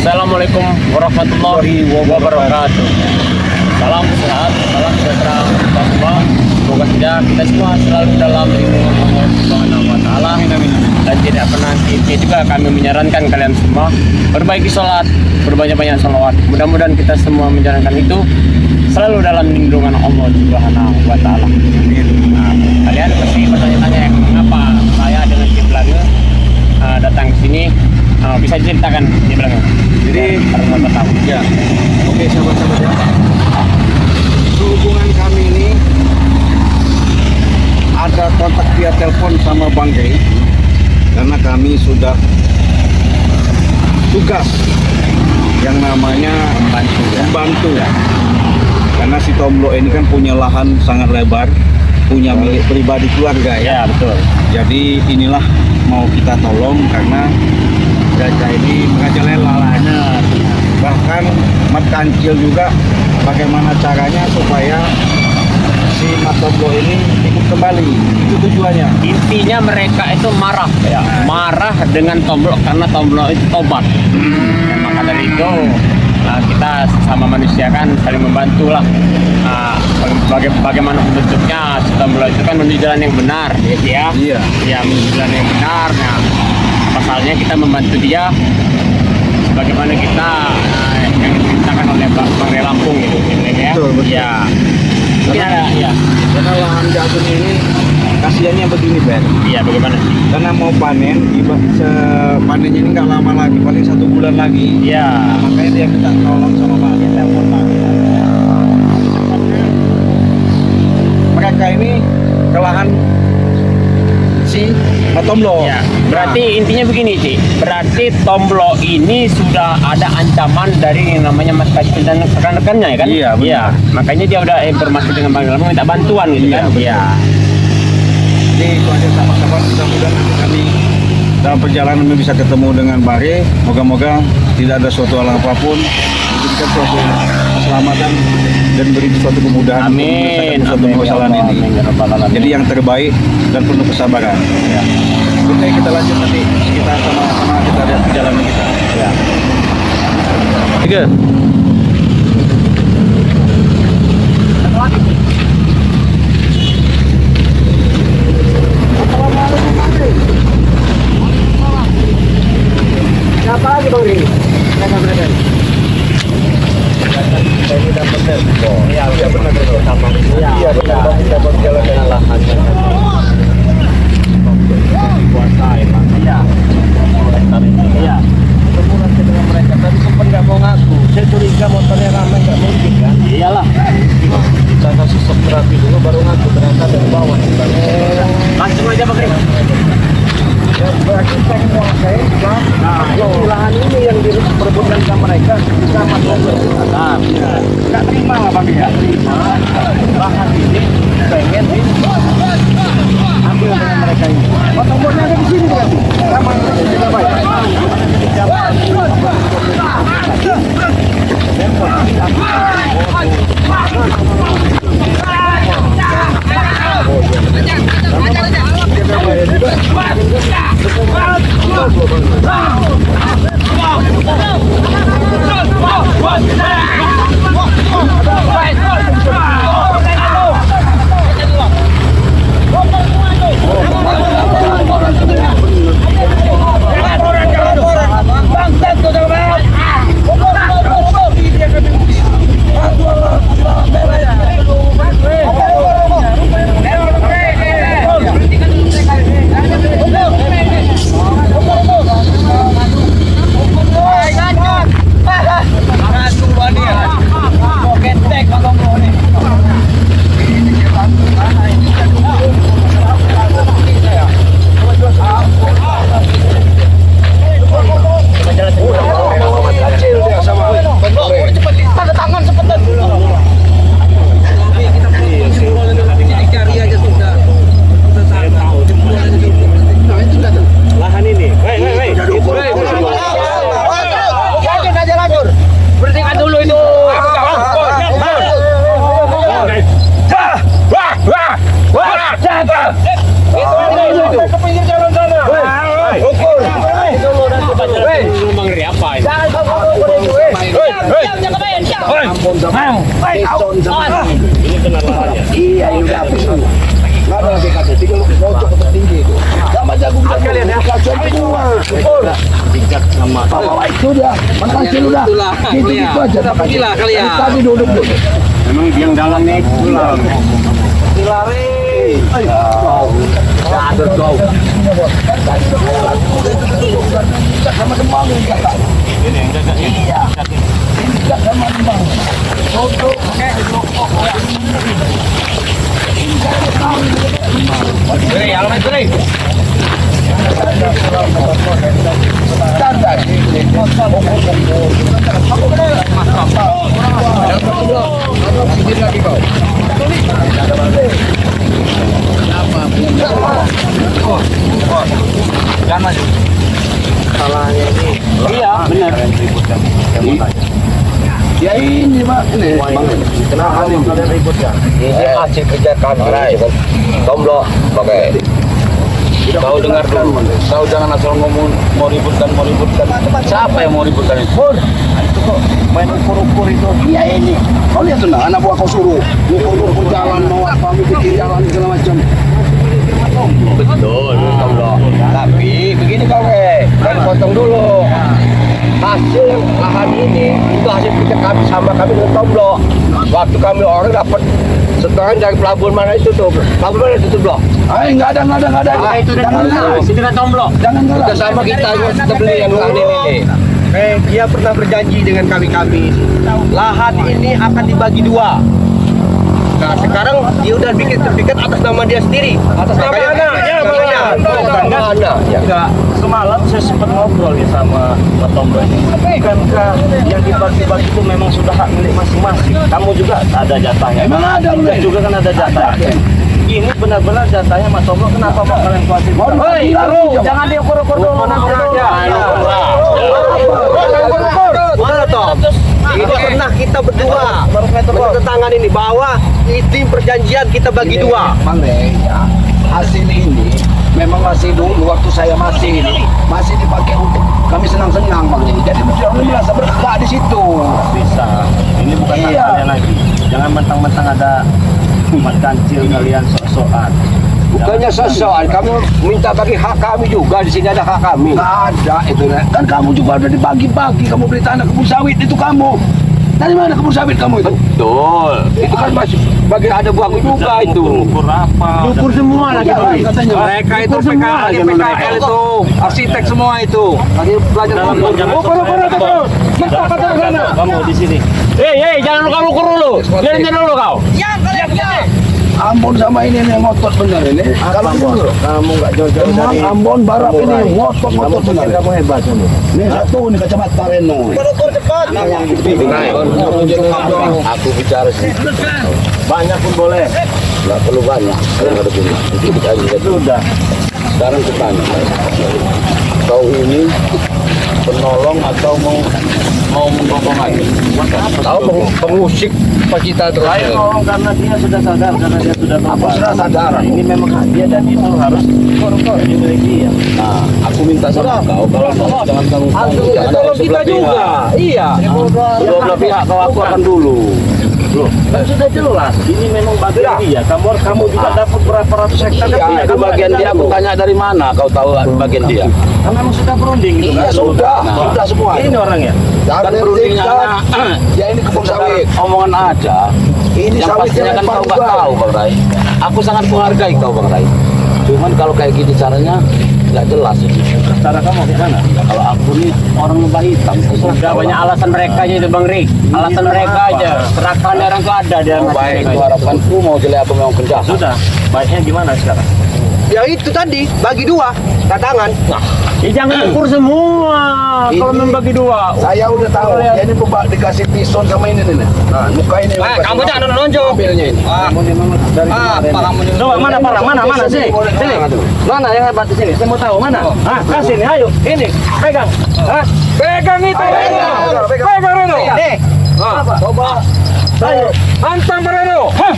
Assalamualaikum warahmatullahi wabarakatuh. Salam sehat, salam sejahtera kita semua. Semoga saja kita semua selalu dalam lindungan Allah Subhanahu wa taala. Dan tidak pernah juga kami menyarankan kalian semua perbaiki sholat, berbanyak-banyak sholawat. Mudah-mudahan kita semua menjalankan itu selalu dalam lindungan Allah Subhanahu wa taala. Nah, kalian pasti bertanya-tanya mengapa saya dengan Ciblangnya datang ke sini. Bisa diceritakan Ciblangnya? Jadi teman-teman tahu. Ya, oke sahabat-sahabat ya. Hubungan kami ini ada kontak via telepon sama Bang Gey karena kami sudah tugas yang namanya membantu ya. Karena si Tomblo ini kan punya lahan sangat lebar, punya milik pribadi keluarga ya. Ya, betul. Jadi inilah mau kita tolong karena gajah ini merajalela lahannya. Bahkan Mat Kancil juga bagaimana caranya supaya si Mas Tomblo ini ikut kembali. Itu tujuannya. Intinya mereka itu marah ya, marah dengan Tomblo karena Tomblo itu tobat. Maka dari itu kita sesama manusia kan saling membantu lah. Bagaimana bentuknya si Tomblo itu kan menuju jalan yang benar ya. Iya. Ya, menuju jalan yang benar. Nah, pasalnya kita membantu dia sebagaimana kita yang diceritakan oleh Bang Ray Lampung gitu ya. Betul. Ya. Mungkin ada ya. Karena lahan jagung ini kasihannya begini Ben. Iya, bagaimana sih? Karena mau panen, panennya ini nggak lama lagi, paling 1 bulan lagi. Iya. Makanya dia minta tolong sama Pak telepon Pak. Mereka ini ke lahan si Pak Tomblo. Ya, berarti intinya begini sih. Berarti Tomblo ini sudah ada ancaman dari yang namanya Mas Kacil dan rekan-rekannya ya kan? Iya, benar. Iya. Makanya dia udah bermaksud dengan Bang Lampung minta bantuan gitu Iya, kan? betul. Iya. Jadi itu aja sahabat-sahabat, mudah-mudahan nanti kami dalam perjalanan bisa ketemu dengan Bare. Moga-moga tidak ada suatu hal apapun, diberikan suatu keselamatan dan beri suatu kemudahan untuk Amin. menyelesaikan suatu Amin. permasalahan ini. Amin. Ya Rabbal Alamin. Jadi yang terbaik dan penuh kesabaran. Ya. Oke, kita lanjut nanti, kita sama-sama kita lihat perjalanan kita. Ya. 3. Siapa lagi Bang Ri? Kita ini dapat telepon. Iya, benar sama. Iya, benar. Dapat jalan dengan lahan. Kuasai Pak. Iya. Iya. Komunikasi dengan mereka tadi sempat nggak mau ngaku. Saya curiga motornya ramai nggak mungkin kan? Iyalah. Kita kasih sok terapi dulu baru ngaku, ternyata dari bawah. Langsung aja Bang Ri. Ya, berarti saya menguasai Islam. Nah, lahan ini yang diperebutkan sama mereka kita masuk Nah, nggak terima lah Bang ya. Terima lahan ini pengen ambil dengan mereka ini. Tombolnya ada di sini kan? Sama kita baik. Jangan kebayang, siap. Ampun sama Piston sama Ini kena lahannya. iya ini udah habis dulu. Nggak ada lagi kata, tinggal pojok atau tinggi itu. Sama jagung kalian ya. Kacau semua. Tingkat sama. Bawa itu dia, makan kecil udah. Gitu aja. Gila kalian. Tadi duduk dulu. Memang yang dalamnya itu tulang. Lari. Ada kau. Sama kembang ini kata. Ini yang jaga ini. Iya. Sama kembang. Duduk. Beri, alamat beri. Jangan maju. Salahnya ini. Iya, benar. Ya ini Pak, ini Bang. Kenapa nih kalian ribut ya? Ini hasil kerja kami. Tomblo pakai. Kau dengar dulu. Kau jangan asal ngomong mau ributkan. Siapa yang mau ributkan itu? Pur, itu kok main ukur-ukur itu. Iya ini. Kau lihat tuh, anak buah kau suruh ukur-ukur jalan mau apa, bikin jalan segala macam. Betul, tomblo. Tapi begini kau jangan potong dulu. Hasil lahan ini itu hasil kerja kami sama kami dengan tomblo. Waktu kami orang dapat setengah dari pelabuhan mana itu tuh? Pelabuhan mana itu tuh, Bro? Nggak ada. Itu Jangan ngalah. sini kan tomblo. Jangan ngalah. Kita sama kita beli yang lahan ini. Dia pernah berjanji dengan kami. Lahan ini akan dibagi dua. Nah sekarang dia udah bikin sertifikat atas nama dia sendiri. Atas nama anaknya, anaknya. Enggak, semalam saya sempat ngobrol ya sama Pak Tomblo ini. Bukankah yang dibagi-bagi itu memang sudah hak milik masing-masing? Kamu juga ada jatahnya. Emang ada, Kita Bre. juga kan ada jatahnya. Ini benar-benar jatahnya Mas Tomblo. Kenapa mau kalian kuatir? Hei, Jangan diukur-ukur dulu nanti aja. Mana Tom? Ini pernah kita berdua bertentangan ini bahwa itu perjanjian kita bagi dua. Bang Le, ya, hasil ini memang masih dulu waktu saya masih ini masih dipakai untuk kami senang-senang Bang Le. Jadi orang merasa berhak di situ. Bisa. Ini bukan hak Iya. kalian lagi. Jangan mentang-mentang ada umat kancil kalian sok-sokan. Bukannya sesuai, kamu minta bagi hak kami juga. Di sini ada hak kami. Nggak ada itu ya. Kan kamu juga udah dibagi-bagi. Kamu beli tanah kebun sawit itu kamu. Dari mana kebun sawit kamu itu? Betul. Itu kan masih bagi ada buahku juga itu. Ukur apa? Ukur semua lagi katanya. Mereka itu PKL itu arsitek semua itu. Lagi belajar ukur. Kamu di sini. Hei, jangan kamu ukur dulu. Lihat dulu kau. Ambon sama ini yang ngotot benar ini. Kalau Kamu nggak jauh-jauh Emang dari Ambon Barat ini ngotot benar. kamu hebat kamu. Ini satu nih kacamata Reno. Aku bicara sih. Banyak pun boleh. Nggak perlu banyak. Kalau ada gini. Sudah. Sekarang ke tanya. Kau ini penolong atau mau menggobong lagi? Tahu pengusik Pacita Lain terakhir. orang karena dia sudah sadar, karena dia sudah Aku tobat. sudah sadar. Ini memang hak dia dan itu harus dimiliki dia. Nah, aku minta sama kau kalau mau jangan kamu. Tolong kita juga. Iya. Dua belah pihak kau aku akan dulu. Loh, kan sudah jelas. Ini memang bagian dia. Kamu juga dapat berapa ratus hektar. Iya, kan itu kamu bagian ada dia. Aku tahu. tanya dari mana kau tahu bagian dia? Kan memang sudah berunding gitu Iya kan? sudah, Nah. sudah semua. Ini orangnya. Kan berundingnya Ya ini kebun sawit. omongan aja. Ini Yang sawit pastinya kan yang kau depan nggak juga. tahu Bang Rai. Aku sangat menghargai kau Bang Rai. Cuman kalau kayak gini caranya nggak jelas ini. Cara kamu gimana? Kalau aku nih orang lembah hitam. Sudah banyak alasan mereka aja itu Bang Rik. Alasan mereka aja. Serahkan orang tuh ada dia. Mau baik itu harapanku, mau jelek apa mau kerja. Sudah. Baiknya gimana sekarang? Ya itu tadi bagi dua tangan. Nah, Ya jangan ukur semua. Kalau Ini- membagi dua. Saya udah tahu. Lihat. Ini Bapak dikasih piston sama ini nih. Nah, muka ini. kamu jangan nonjok. Ambilnya ini. Coba mana parang? Mana sini? Sini. Mana yang hebat di sini? Saya mau tahu mana? Ah, kasih nih, ayo. Ini, pegang. Ah, pegang itu. Pegang Reno. Nih. Coba. Ayo, hantam Reno. Hah.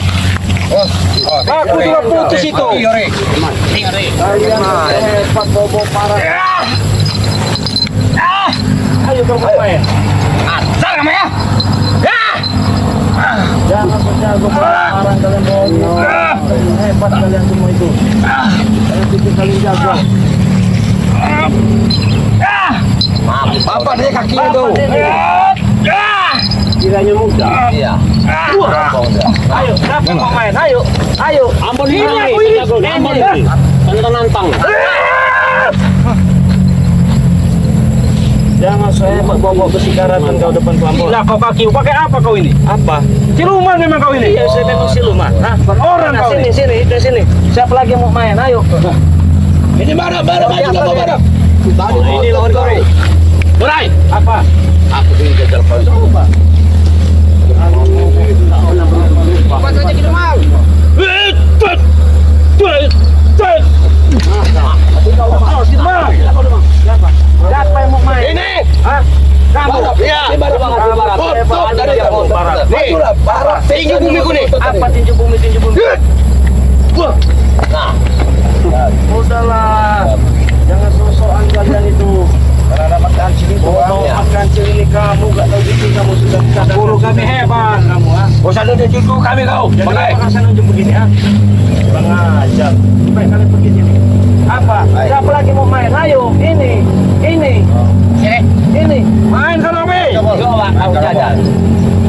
Aku juga putus itu. Hebat bobo parah. Ayo kamu main. Asal kamu ya. Ya. Jangan berjago barang kalian bawa. Hebat kalian semua itu. Kalian bikin kalian jago. Maaf. Apa dia kakinya tuh? Kiranya mudah. Iya. Ayo, siapa mau main? Ayo, ayo. Ampun ini aku ini. Ampun ini. Nantang. Jangan saya bawa besi karatan kau depan Ambon. Gila kau kaki, pakai apa kau ini? Apa? Siluman memang kau ini. Iya, saya memang siluman. Hah? Orang kau Sini, ini. sini, itu sini. Siapa lagi yang mau main? Ayo. Ini mana? Juga kau mana? Ini lawan kau. Murai. Apa? Aku ingin jajal kau. Coba. Apa saja kita mau? Siapa yang mau main? Ini. Hah? Kamu? Iya. Foto dari kamu. Nih, barat tinggi bumi nih. Apa tinju bumi? Nah, Udahlah. Jangan sosokan kalian itu. Karena dapat kancil itu. Bawa kancil ini kamu gak tahu bikin kamu sudah sadar. Guru kami hebat. Kamu ah. Bosan udah cukup kami kau. Jadi Pakai. apa saya nunjuk begini ah? Bang ajar. Baik kalian pergi sini. Apa? Siapa lagi mau main? Ayo, ini. sini. Ini. Main sana Mi. Coba kamu jajal.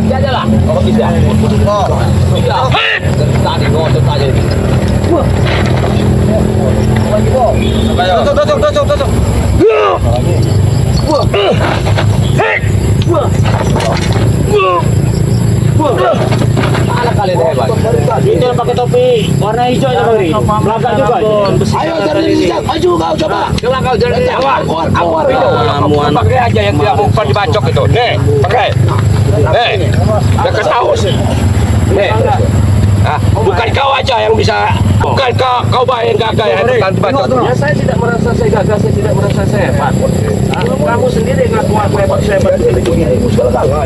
Jajal lah, kalau bisa. Oh, bisa. Tadi ngotot aja. Wah. Tusuk. Wah. Wah. Mana kalian hebat? Itu yang pakai topi warna hijau itu Bang Ri. Belakang juga. Ayo jadi bisa maju kau coba. Coba kau jalan jawab. Awar itu. Pakai aja yang tidak bukan dibacok itu. Nih, pakai. Dekat haus. Nih. Ah, bukan kau aja yang bisa. Bukan kau yang gagal yang dibacok. Ya saya tidak merasa saya gagal, saya tidak merasa saya hebat. Kamu sendiri ngaku aku hebat, saya hebat begini.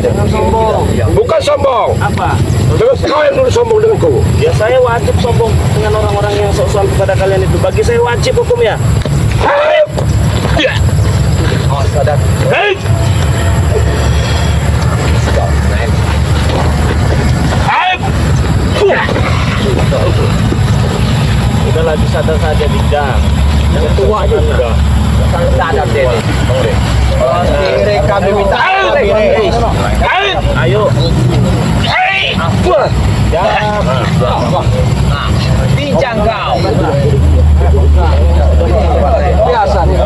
Jangan sombong. Bukan sombong. Apa? Terus kau yang dulu sombong denganku. Ya saya wajib sombong dengan orang-orang yang sok-sokan kepada kalian itu. Bagi saya wajib hukumnya. Ayo. Ya. Oh, sadar. Hei. Udahlah sadar saja bijak. Yang tua aja sudah. Sadar deh. Kiri kami minta. Ayo. Bincang kau. Biasa nih.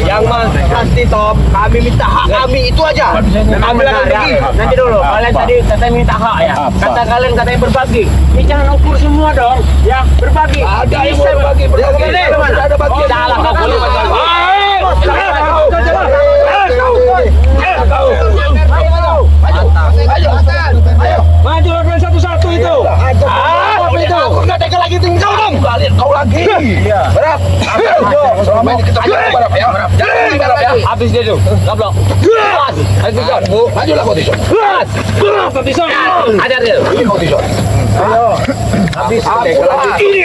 Yang pasti Tom, kami minta hak kami itu aja. Kami akan pergi. Nanti dulu, kalian tadi katanya minta hak ya. Kata kalian katanya berbagi. Ini jangan ukur semua dong, ya berbagi. Ada yang Bisa berbagi. Ada bagi. Salah kau boleh Maju kalian satu-satu itu. Apa itu? Aku nggak tega lagi tinggal dong. Kau lagi. Iya. Berap. Selama ini kita berap ya. Jangan berap ya. habis dia tuh. Gablok. Ayo Tison. Majulah kau Tison. Tison. Ajar dia. Ini kau Tison. Ayo. Habis Aku lagi.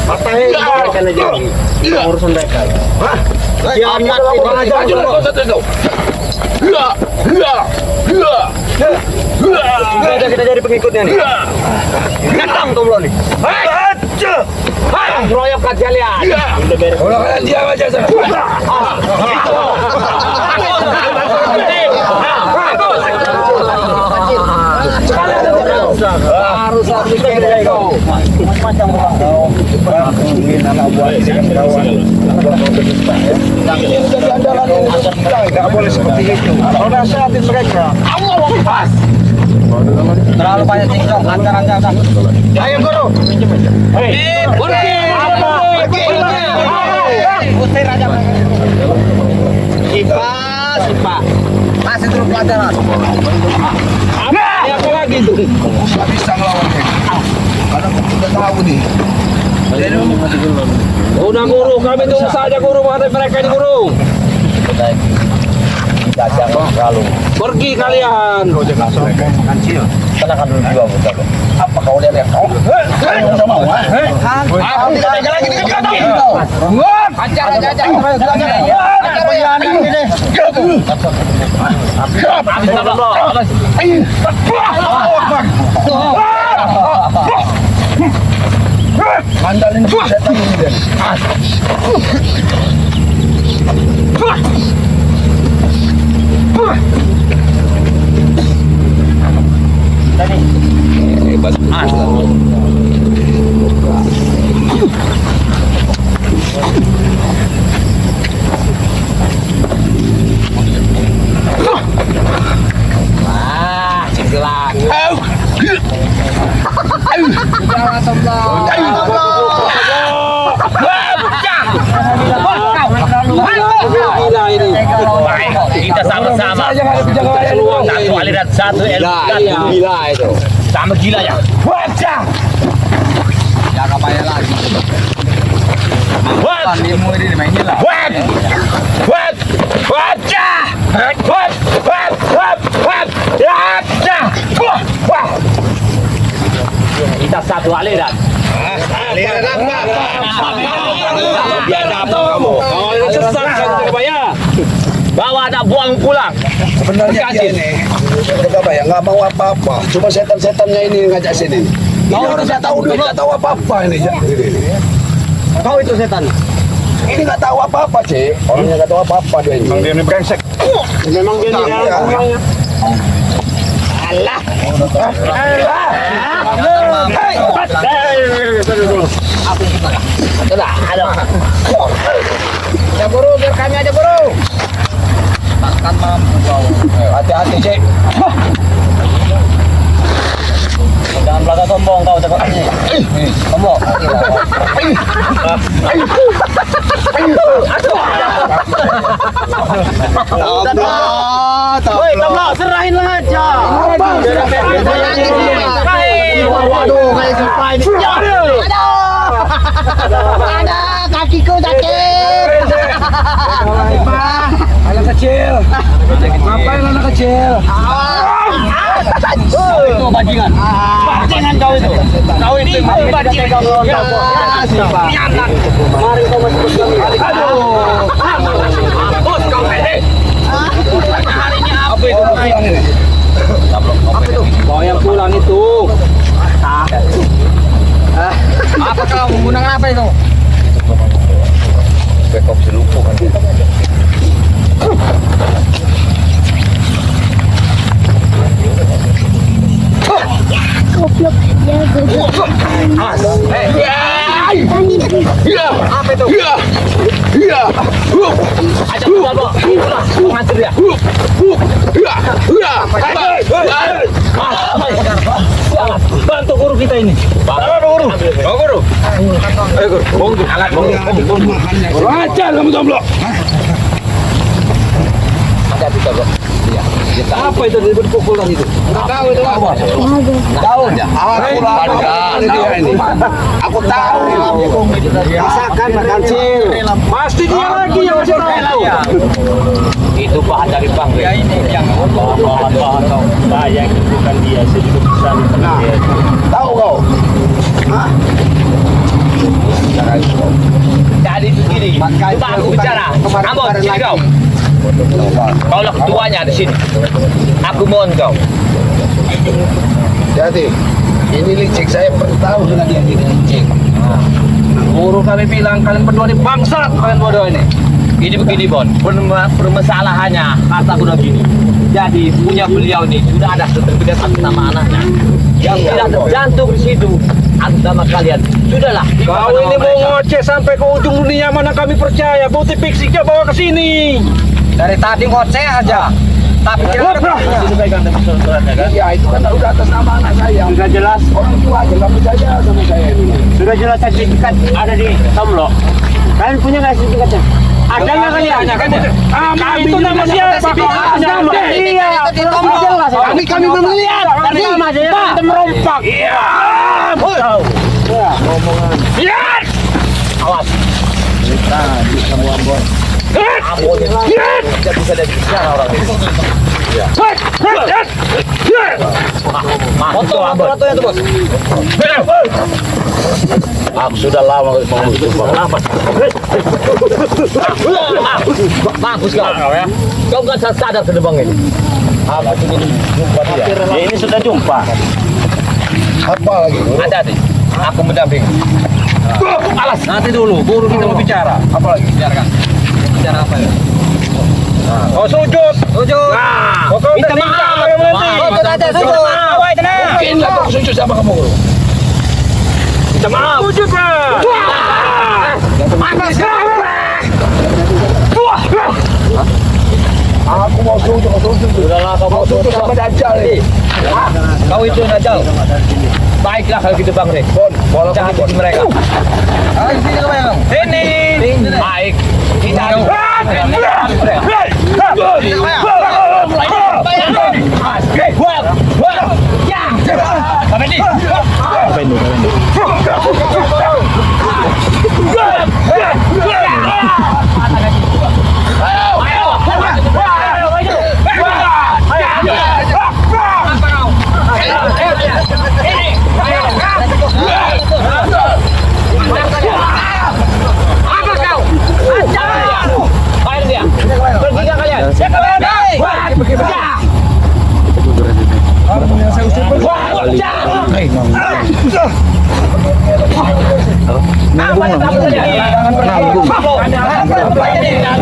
patahin mereka aja. Urusan mereka. Kiamat ini. Majulah kau Tison. Kita jadi pengikutnya nih. Datang tuh belum nih. Royok kan kalian. Udah beres. Kalau kalian diam aja sana. Harus kita kau. Macam kau. Mungkin anak buah ini kan kawan. Ini jadi andalan yang Nggak boleh seperti itu. Kalau nasihatin mereka. Pas. Terlalu banyak tingkong antar-antar. Ayo guru. Usir aja. Sipa. Masih terus pelajaran. Apa lagi itu? nggak bisa ngelawan mereka. Karena aku sudah tahu nih. Udah guru, kami tunggu saja guru menghadapi mereka ini guru. Lalu Pergi kalian. Kau jangan sombong kancil. tenangkan dulu jiwa bocah. Apa kau lihat kau? Udah mau? Tidak ada lagi dengan kau. Hajar aja. Mandalin setan ini. Hebat. Cinggelang. Gila ini. Baik, kita sama-sama. Satu aliran, satu Gila itu. sama gila ya. Wajah. Jangan bayar lagi. Ilmu ini mainin lah. Wajah. Kita satu aliran. Aliran apa? Biar apa kamu? Kalau ini sesat jangan bayar. Bawa anak buang pulang. Sebenarnya dia ini apa ya, nggak mau apa-apa. Cuma setan-setannya ini yang ngajak sini. Ini orang saya tahu dulu, nggak tahu apa-apa ini. Kau itu setan. Ini nggak tahu apa-apa sih. Orangnya nggak tahu apa-apa dia ini. Memang dia ini brengsek. Memang dia di dalam orangnya. Allah. Ya buru, biar kami aja buru. Takkan mampu kau. Hati-hati sih. Jangan belaka sombong kau cakap ini. Sombong. Woi, Tabla, serahin lah aja. Waduh, kayak sampai ini. Ada kakiku sakit. Anak kecil. Ngapain anak kecil? Itu bajingan. Bajingan kau itu. Kau itu bajingan kau. Mari kau masuk ke kami. Aduh. Bos kau ini. Apa itu? Apa itu? Bawa yang pulang itu. Apa kau menggunakan apa itu? Backup selupuk kan. Goblok ya goblok. Apa itu? Aja pulang kok. Pengajar ya. Bantu guru kita ini. Guru. Ayo guru. Bonggu. Alat bonggu. Ajar kamu Tomblo. Apa itu dipukul tadi itu? Tahu itu apa? Tahu ya? Aku ini. Aku tahu. Rasakan makan cil. Pasti dia lagi yang masih tahu. Itu bahan dari bang. Ya ini yang bahan kau. Saya yang bukan dia. Saya juga bisa dia. Tahu kau? Jadi begini. Coba aku bicara. Ambon, sini kau. Kau lah ketuanya di sini. Aku mohon kau. Jadi ini licik, saya tahu dengan dia ini licik. Guru kami bilang kalian berdua ini bangsat, kalian berdua ini. Ini begini Bon, permasalahannya kata udah gini. Jadi punya beliau ini sudah ada sertifikat atas nama anaknya. Yang tidak tercantum di situ atas nama kalian. Sudahlah. Kau ini mau ngoceh sampai ke ujung dunia mana kami percaya. Bukti fisiknya bawa ke sini. Dari tadi ngoceh aja. Tapi kira Ya itu kan udah atas nama anak saya. Sudah jelas, Orang tua aja nggak percaya sama saya ini. sudah jelas sertifikat ada di Tomlo. Kalian punya nggak sertifikatnya? Ada nggak kalian? itu nama siapa? Iya, Kami belum lihat. Tapi nama saya kita merompak. Iya. Lihat. Awas. Nah, di kamu Ambon. Tidak bisa dari bicara orang ini. Foto fotonya tuh bos. Aku sudah lama mengusung Bagus kau ya. Kau nggak sadar ke depan ini. Aku sudah jumpa dia. Ya, ini sudah jumpa. Apa lagi? Ada sih. Aku mendamping. Alas, nanti dulu, baru kita mau bicara. Apa lagi? Biarkan. Bicara apa ya? Oh, sujud. Sujud. Nah, Minta maaf. Sujud aja sujud. Mungkin lah kau sujud sama kamu. Minta maaf. Sujud lah. Aku mau sujud, Sudahlah kau mau sujud sama Dajjal ini. Kau itu Dajjal. Baiklah kalau gitu Bang Rek. bola Jahatin mereka. Sini. Baik. Kita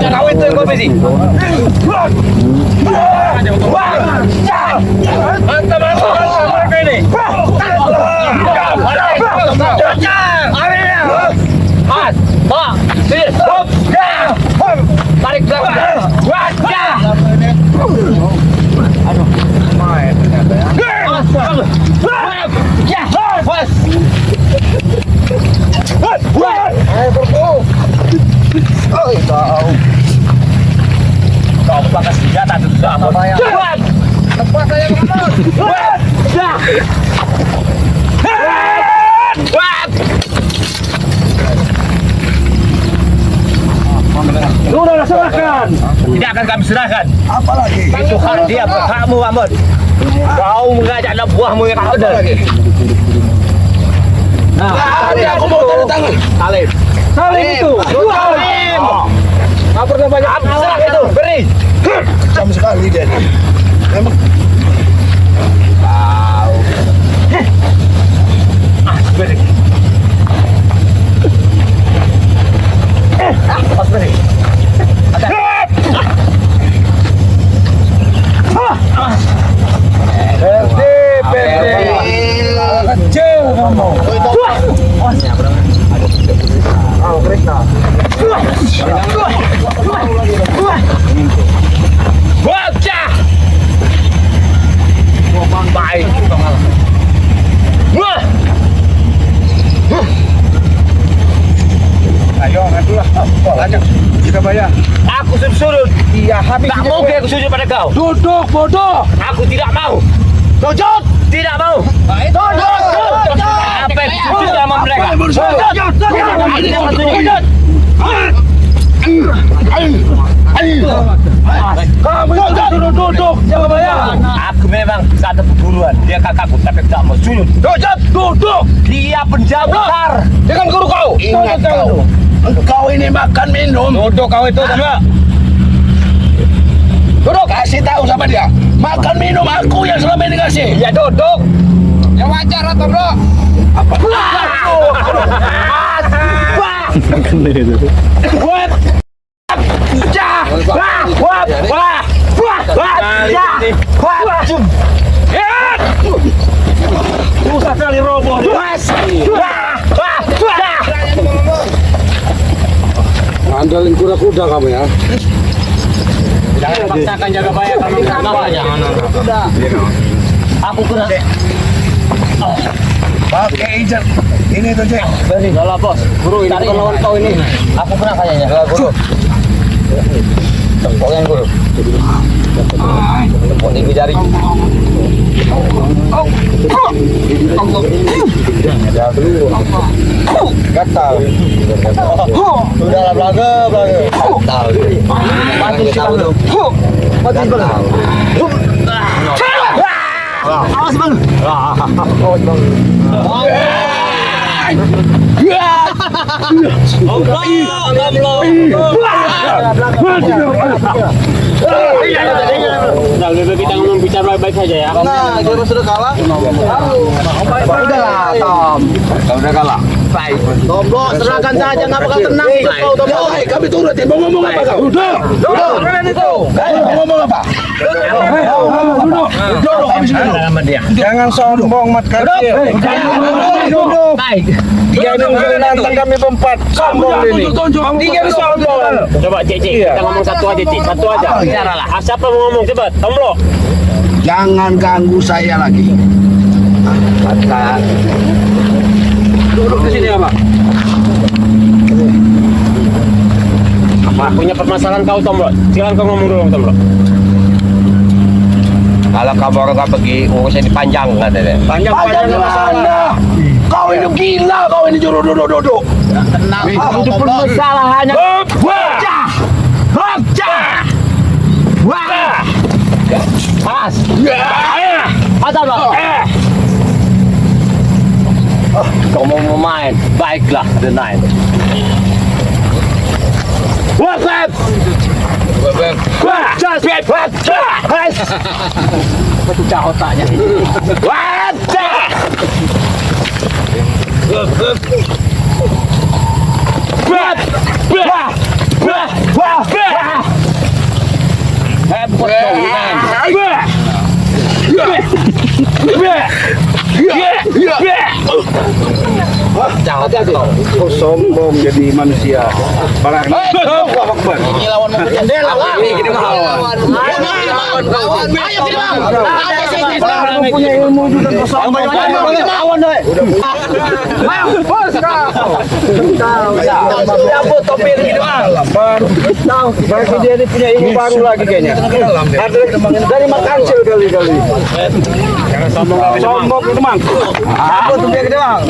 Kau itu yang kompetisi. Mantap mereka ini. Mas, Pak, sini, hop, tarik belakang. Aduh, main ternyata ya. Kau pakai senjata itu sama bayang. Lepas saya kamu. Sudah serahkan. Tidak akan kami serahkan. Apalagi? Itu hak dia, hakmu Ahmad. Kau mengajak anak buahmu yang tak ada. Nah, tadi aku mau tanda tangan. Salim. Salim itu. Salim. Kau pernah banyak serah itu. Beri. Sama sekali dia. Memang Beri. Pas beri. Ada. kecil kamu. Oh, Krishna. Bocah. Baik. Ayo, ngadulah. Lanjut. Kita bayar. Aku sujud. Iya, habis. Tak mungkin aku sujud pada kau. Duduk, bodoh. Aku tidak mau. Sujud. Tidak mau. Sujud. Apa yang sujud sama mereka? Sujud. Kamu suruh duduk, jangan bayar. Aku memang satu pemburuan. Dia kakakku, tapi tidak mau sujud. Duduk. Dia penjahat besar. Dengan guru kau. Ingat kau. Engkau ini makan minum. Duduk kau itu, sama. Duduk. Kasih tahu sama dia. Makan minum aku yang selama ini kasih. Ya duduk. Ya wajar atau bro? Apa? Susah kali roboh. Andalin kuda-kuda kamu ya. Jangan paksakan jaga bayar kalau jangan. Aku kena. Pakai ijab. Ini tuh cek. Beri, lah bos. Guru ini bukan lawan kau ini. Aku kena kayaknya. Guru. Tengkoknya guru. Tengkok ini jari. Gatal. Sudah lah belaga. Gatal. Mati tahu tuh. Mati bang. Awas bang. Awas bang. Udah, lebih kita ngomong bicara baik-baik saja ya. Nah, kita sudah kalah. Udahlah, Tom. Udah kalah. Baik. Tomblo, serahkan saja, nggak bakal tenang. Kau Tomblo. Kami turutin. Mau ngomong apa kau? Duduk. Mau ngomong apa? Duduk. Habis dulu. Jangan sombong mat kecil. Duduk. Baik. Tiga nantang kami berempat. Sombong ini. Tiga sombong. Coba Cik, kita ngomong satu aja Cik, satu aja. Bicaralah. Siapa mau ngomong cepat? Tomblo. Jangan ganggu saya lagi. Mata. Duduk di sini apa? Apa punya permasalahan kau Tomblo? Silakan kau ngomong dulu Tomblo. Kalau kamu orang pergi, urusan dipanjang katanya. Panjang masalah. Kau ini gila, kau ini juru duduk. Tenang. Itu permasalahannya. Pas. Pas Tomblo. Kau mau main, baiklah the night. What's up? Pecah otaknya. Kau sombong jadi manusia. Barang Ini lawan jendela. Ayo kita lawan. punya ilmu juga kau sombong. Lawan deh. Cabut topi ini baru. Bagi dia ini punya ilmu baru lagi kayaknya. Dari Makassar kali-kali. Sombong itu mang. Apa tuh dia gede bang?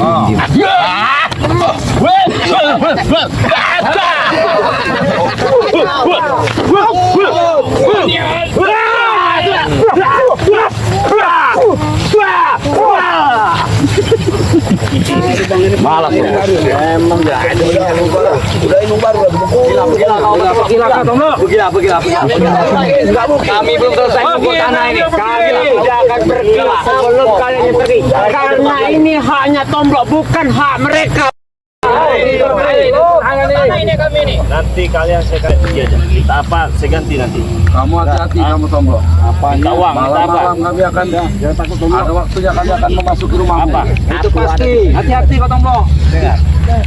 Malas Emang ya. Udah ilmu baru lah. Kami belum selesai membut tanah ini. Kami tidak akan bergerak sebelum kalian pergi. Karena ini haknya Tomblo, bukan hak mereka. Nanti kalian saya ganti aja. Kita apa? Saya ganti nanti. Kamu hati-hati kamu Tomblo. Apa? Minta uang, minta apa? Malam kami akan jangan takut Tomblo. Ada waktunya kami akan memasuki rumahmu. Apa? Itu pasti. Hati-hati kau Tomblo.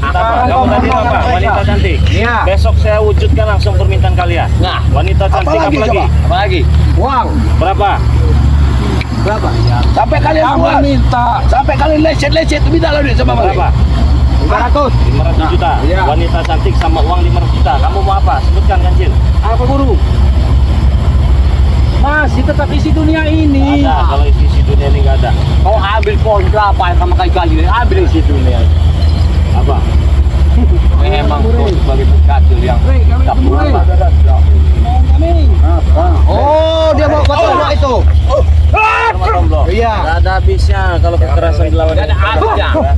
Apa? Kamu tadi apa? Wanita cantik. Iya. Besok saya wujudkan langsung permintaan kalian. Nah, wanita cantik Apa lagi, coba? Apa lagi? Uang. Berapa? Berapa? Sampai kalian buat minta. Sampai kalian lecet-lecet minta lah duit sama Berapa? 500 juta. Iya. Wanita cantik sama uang 500 juta. Kamu mau apa? Sebutkan Kancil. Apa guru? Masih tetap isi dunia ini. Ada. Kalau isi dunia ini nggak ada. Kau ambil pohon kelapa yang sama kayak gaji. Ambil isi dunia. Apa? Memang kau sebagai pekacil yang tak apa. Oh, dia mau Tomblo itu. Iya. Nggak ada habisnya kalau kekerasan dilawan. Nggak ada habisnya.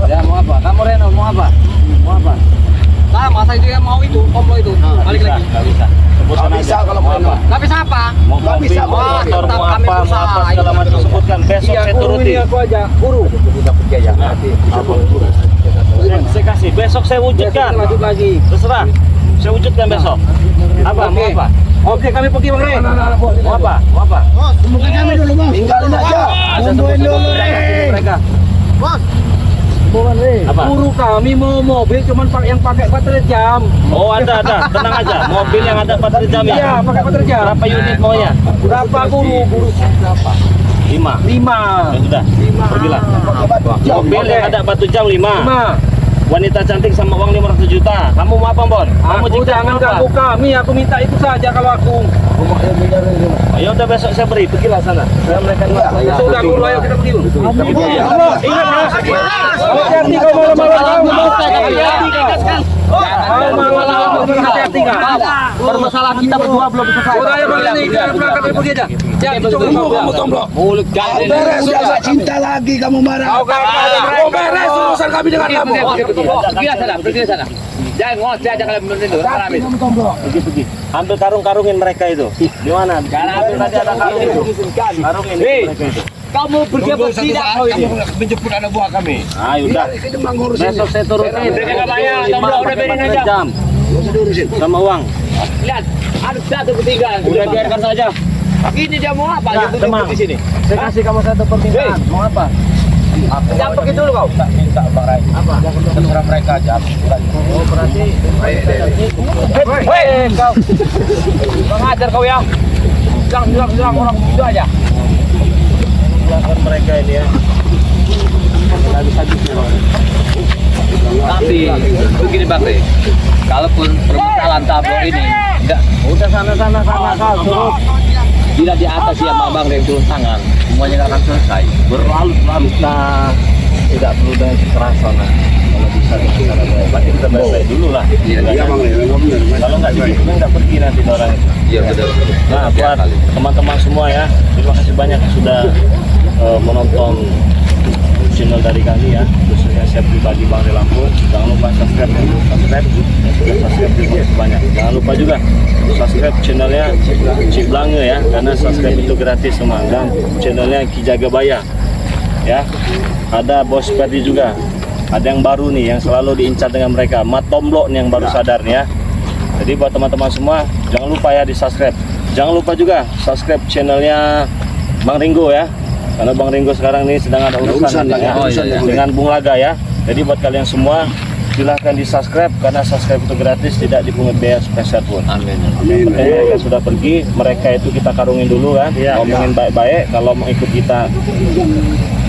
Ya mau apa? Kamu Reno mau apa? Mau apa? Nah, masa itu yang mau itu, Tomblo itu. Balik lagi. Nggak bisa. Sebutkan Nggak bisa aja. kalau mau Reno. apa? Nggak bisa apa? Mau Nggak mobil, bisa, mau Wah, motor, tetap mau kami apa, mau berusaha. apa segala macam sebutkan. Besok saya turuti. Aku aja, guru. Saya kasih. Besok saya wujudkan. Lanjut lagi. Terserah. Saya wujudkan besok. Apa? Mau apa? Oke, kami pergi Bang Rey. Mau apa? Mau apa? Bukan kami dulu, Bos. Tinggalin aja. Ada mereka. Bos. Apa? Guru kami mau mobil cuman yang pakai baterai jam. Oh ada. Tenang aja. Mobil yang ada baterai jam ya. Iya, pakai baterai jam. Berapa unit maunya? Berapa guru? Guru berapa? 5. 5. Ya sudah. Pergilah. Mobil yang ada batu jam 5. 5. Wanita cantik sama uang 500 juta. Kamu mau apa, Bon? Kamu Aku jika jangan apa? ganggu kami, aku minta itu saja kalau aku. Ayo udah besok saya beri, pergilah sana. Saya mereka Sudah dulu ayo kita pergi. Hati-hati kau malam-malam. Hati-hati kak. Permasalahan kita berdua belum selesai. Udah ayo Bang ini kita berangkat pergi aja. Ya, Mulut jangan. Beres, sudah gak cinta lagi kamu marah. Kau beres urusan kami dengan kamu. Pergi sana, pergi sana. Jangan ngoceh aja kalian berdua. Alamin. pergi. Ambil karung-karungin mereka itu. Di mana? Ambil tadi ada karung itu. Karungin mereka itu. Kamu pergi apa tidak kau ini? Menjemput anak buah kami. Ah, udah. Besok saya turutin. Mereka nggak bayar, tombol udah berin aja. jam. Sama uang. Lihat, ada satu ketiga. Udah biarkan saja. Ini dia mau apa? Nah, Jemput Demang. di sini. Saya kasih kamu satu permintaan. Mau apa? Jangan pergi dulu kau. Minta Bang Rai. Apa? Terserah mereka aja. Oh, berarti Hei, kau. Mengajar kau ya. Bilang orang itu aja. biarkan mereka ini ya. Habis-habis Tapi begini Bang Rey, kalaupun permasalahan tabloid ini enggak udah sana kau suruh tidak di atas ya Bang Rey turun tangan, semuanya nggak akan selesai. berlarut-larut. Nah, tidak perlu dengan kekerasan. Nah. Kalau bisa kita baik-baik, kita baik-baik dulu lah. Iya, Kalau nggak dibikin nggak pergi nanti orang itu. Iya betul. Nah, buat teman-teman semua ya, terima kasih banyak sudah menonton channel dari kami ya, khususnya saya pribadi Bang Rey Lampung. Jangan lupa subscribe ya, subscribe terima kasih banyak. Jangan lupa juga subscribe channelnya Ciblange ya, karena subscribe itu gratis semua, dan channelnya Ki Jagabaya ya. Ada Bos Ferdi juga, ada yang baru nih yang selalu diincar dengan mereka, Mat Tomblo nih yang baru sadar nih ya. Jadi buat teman-teman semua jangan lupa ya di subscribe. Jangan lupa juga subscribe channelnya Bang Ringo ya, karena Bang Ringo sekarang ini sedang ada urusan ya, dengan Bung Laga ya. Jadi buat kalian semua silahkan di subscribe, karena subscribe itu gratis, tidak dipungut biaya spesial pun. Amin. Mereka sudah pergi, mereka itu kita karungin dulu kan, ngomongin baik-baik. Kalau mau ikut kita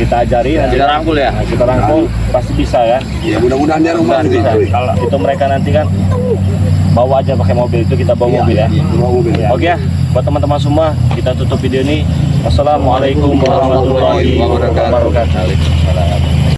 ajari, nanti Kita rangkul ya. Nah, kita rangkul pasti bisa ya. Ya mudah-mudahan dia rumah Bisa. Kalau itu mereka nanti kan bawa aja pakai mobil, itu kita bawa mobil ya. Oke ya, buat teman-teman semua kita tutup video ini. Wassalamualaikum warahmatullahi wabarakatuh.